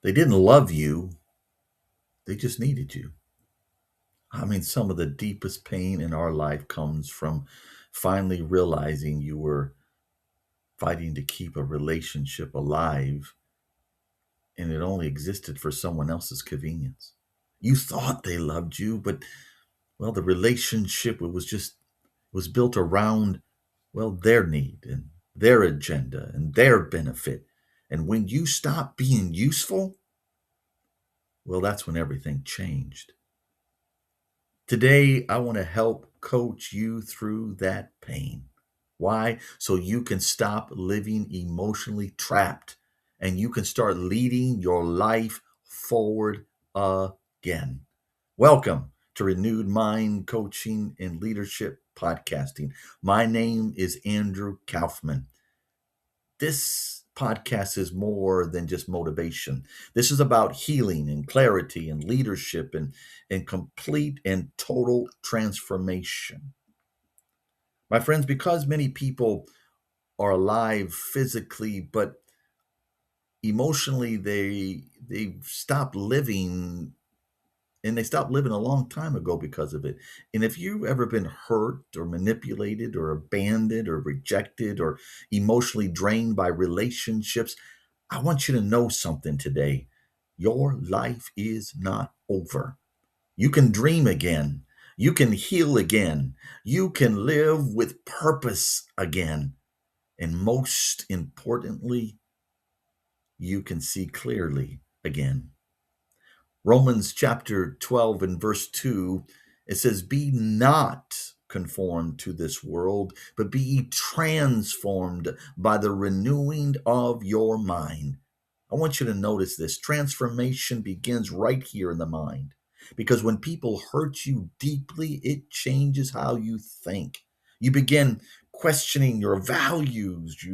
They didn't love you, they just needed you. I mean, some of the deepest pain in our life comes from finally realizing you were fighting to keep a relationship alive and it only existed for someone else's convenience. You thought they loved you, but well, the relationship was built around well their need and their agenda and their benefit. And when you stop being useful, well, that's when everything changed. Today, I want to help coach you through that pain. Why? So you can stop living emotionally trapped and you can start leading your life forward again. Welcome to Renewed Mind Coaching and Leadership Podcasting. My name is Andrew Kaufman. This podcast is more than just motivation. This is about healing and clarity and leadership and complete and total transformation. My friends, because many people are alive physically, but emotionally they've stopped living and they stopped living a long time ago because of it. And if you've ever been hurt or manipulated or abandoned or rejected or emotionally drained by relationships, I want you to know something today. Your life is not over. You can dream again. You can heal again. You can live with purpose again. And most importantly, you can see clearly again. Romans chapter 12 and verse 2, it says, Be not conformed to this world, but be ye transformed by the renewing of your mind. I want you to notice this. Transformation begins right here in the mind. Because when people hurt you deeply, it changes how you think. You begin questioning your values.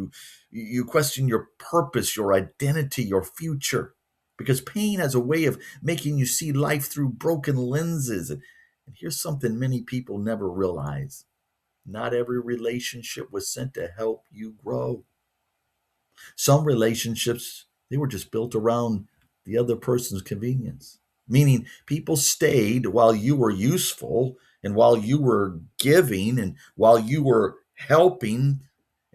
You question your purpose, your identity, your future. Because pain has a way of making you see life through broken lenses. And here's something many people never realize. Not every relationship was sent to help you grow. Some relationships, they were just built around the other person's convenience, meaning people stayed while you were useful and while you were giving and while you were helping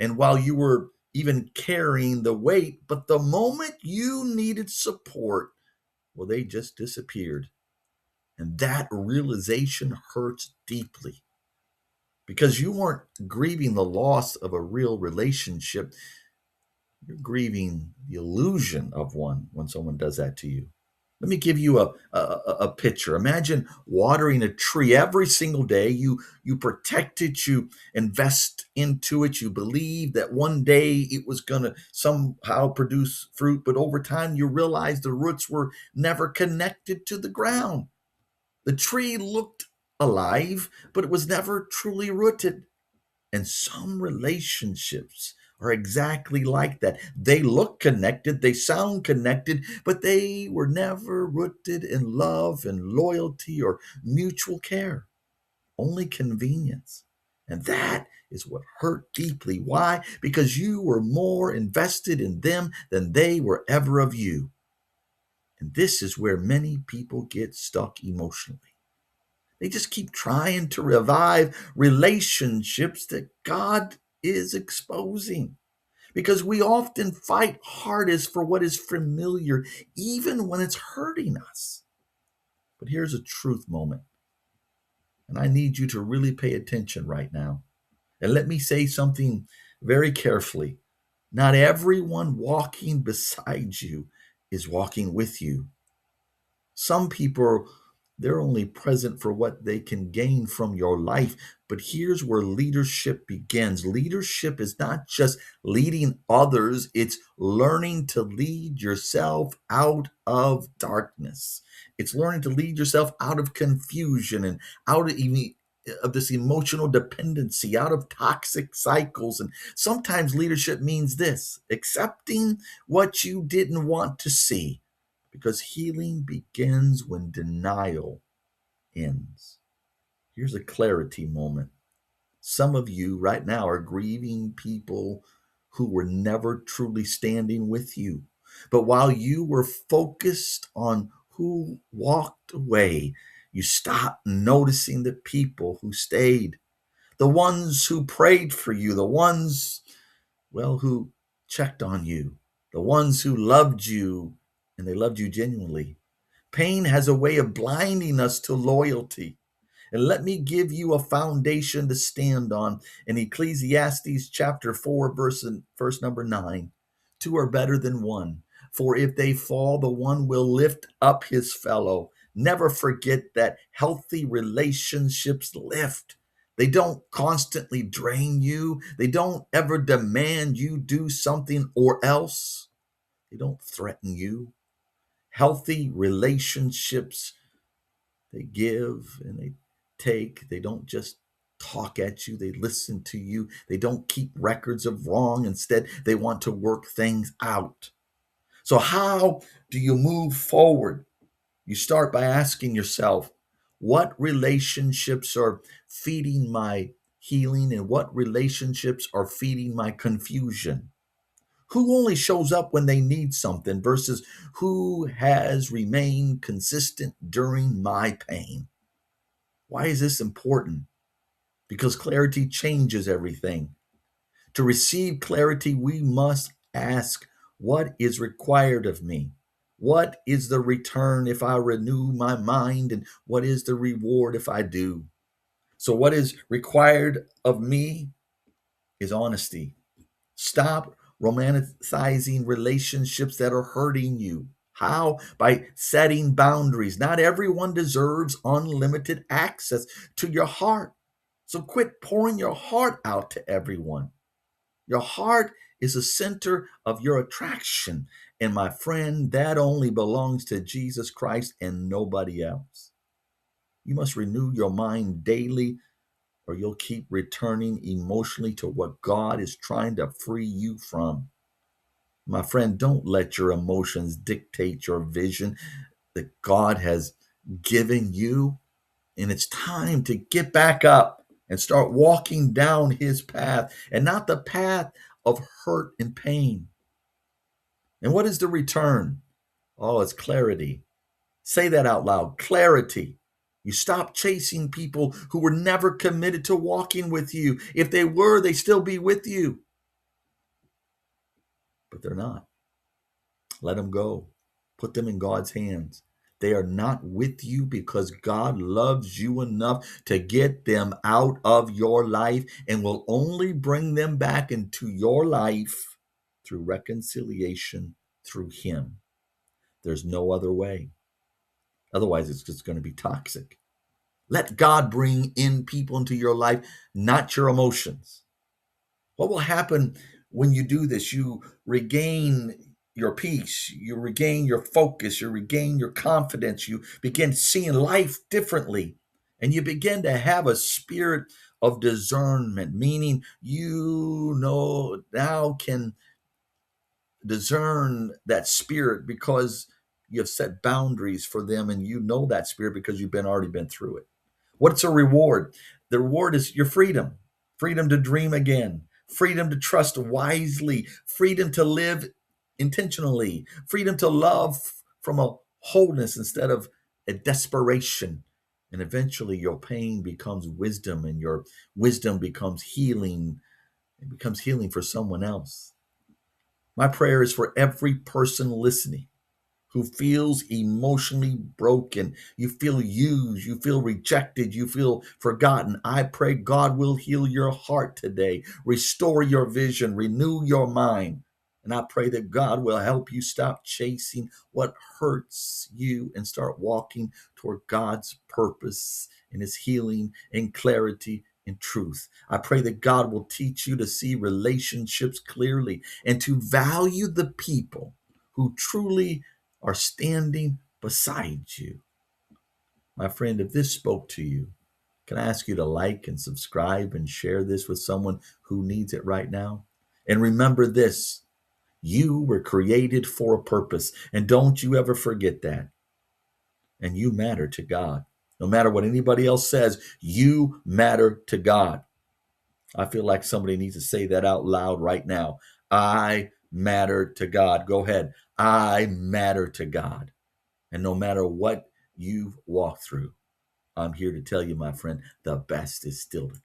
and while you were even carrying the weight. But the moment you needed support, well, they just disappeared. And that realization hurts deeply because you weren't grieving the loss of a real relationship. You're grieving the illusion of one when someone does that to you. Let me give you a picture. Imagine watering a tree every single day. You protect it, you invest into it, you believe that one day it was going to somehow produce fruit, but over time you realize the roots were never connected to the ground. The tree looked alive, but it was never truly rooted. And some relationships are exactly like that. They look connected, they sound connected, but they were never rooted in love and loyalty or mutual care, only convenience. And that is what hurt deeply. Why? Because you were more invested in them than they were ever of you. And this is where many people get stuck emotionally. They just keep trying to revive relationships that God is exposing. Because we often fight hardest for what is familiar, even when it's hurting us. But here's a truth moment. And I need you to really pay attention right now. And let me say something very carefully. Not everyone walking beside you is walking with you. Some people, they're only present for what they can gain from your life. But here's where leadership begins. Leadership is not just leading others, it's learning to lead yourself out of darkness. It's learning to lead yourself out of confusion and out of even of this emotional dependency, out of toxic cycles. And sometimes leadership means this: accepting what you didn't want to see, because healing begins when denial ends. Here's a clarity moment. Some of you right now are grieving people who were never truly standing with you. But while you were focused on who walked away, you stopped noticing the people who stayed, the ones who prayed for you, the ones, well, who checked on you, the ones who loved you, and they loved you genuinely. Pain has a way of blinding us to loyalty. And let me give you a foundation to stand on. In Ecclesiastes chapter 4, verse number 9, two are better than one. For if they fall, the one will lift up his fellow. Never forget that healthy relationships lift. They don't constantly drain you. They don't ever demand you do something or else. They don't threaten you. Healthy relationships, they give and they take. They don't just talk at you, they listen to you. They don't keep records of wrong. Instead, they want to work things out. So, how do you move forward? You start by asking yourself, what relationships are feeding my healing and what relationships are feeding my confusion? Who only shows up when they need something versus who has remained consistent during my pain? Why is this important? Because clarity changes everything. To receive clarity, we must ask, what is required of me? What is the return if I renew my mind? And what is the reward if I do? So, what is required of me is honesty. Stop romanticizing relationships that are hurting you. How? By setting boundaries. Not everyone deserves unlimited access to your heart. So quit pouring your heart out to everyone. Your heart is the center of your attraction. And my friend, that only belongs to Jesus Christ and nobody else. You must renew your mind daily, or you'll keep returning emotionally to what God is trying to free you from. My friend, don't let your emotions dictate your vision that God has given you. And it's time to get back up and start walking down his path and not the path of hurt and pain. And what is the return? Oh, it's clarity. Say that out loud. Clarity. You stop chasing people who were never committed to walking with you. If they were, they still be with you. But they're not. Let them go. Put them in God's hands. They are not with you because God loves you enough to get them out of your life and will only bring them back into your life through reconciliation through Him. There's no other way. Otherwise, it's just going to be toxic. Let God bring in people into your life, not your emotions. What will happen when you do this? You regain your peace, you regain your focus, you regain your confidence, you begin seeing life differently, and you begin to have a spirit of discernment, meaning you know now can discern that spirit because you've set boundaries for them and you know that spirit because you've been already been through it. What's a reward? The reward is your freedom, freedom to dream again, freedom to trust wisely, freedom to live intentionally, freedom to love from a wholeness instead of a desperation. And eventually your pain becomes wisdom and your wisdom becomes healing. It becomes healing for someone else. My prayer is for every person listening who feels emotionally broken. You feel used, you feel rejected, you feel forgotten. I pray God will heal your heart today, restore your vision, renew your mind. And I pray that God will help you stop chasing what hurts you and start walking toward God's purpose and his healing and clarity and truth. I pray that God will teach you to see relationships clearly and to value the people who truly are standing beside you. My friend, if this spoke to you, can I ask you to like and subscribe and share this with someone who needs it right now? And remember this, you were created for a purpose, and don't you ever forget that. And you matter to God. No matter what anybody else says, you matter to God. I feel like somebody needs to say that out loud right now. I matter to God. Go ahead. I matter to God. And no matter what you've walked through, I'm here to tell you, my friend, the best is still to come.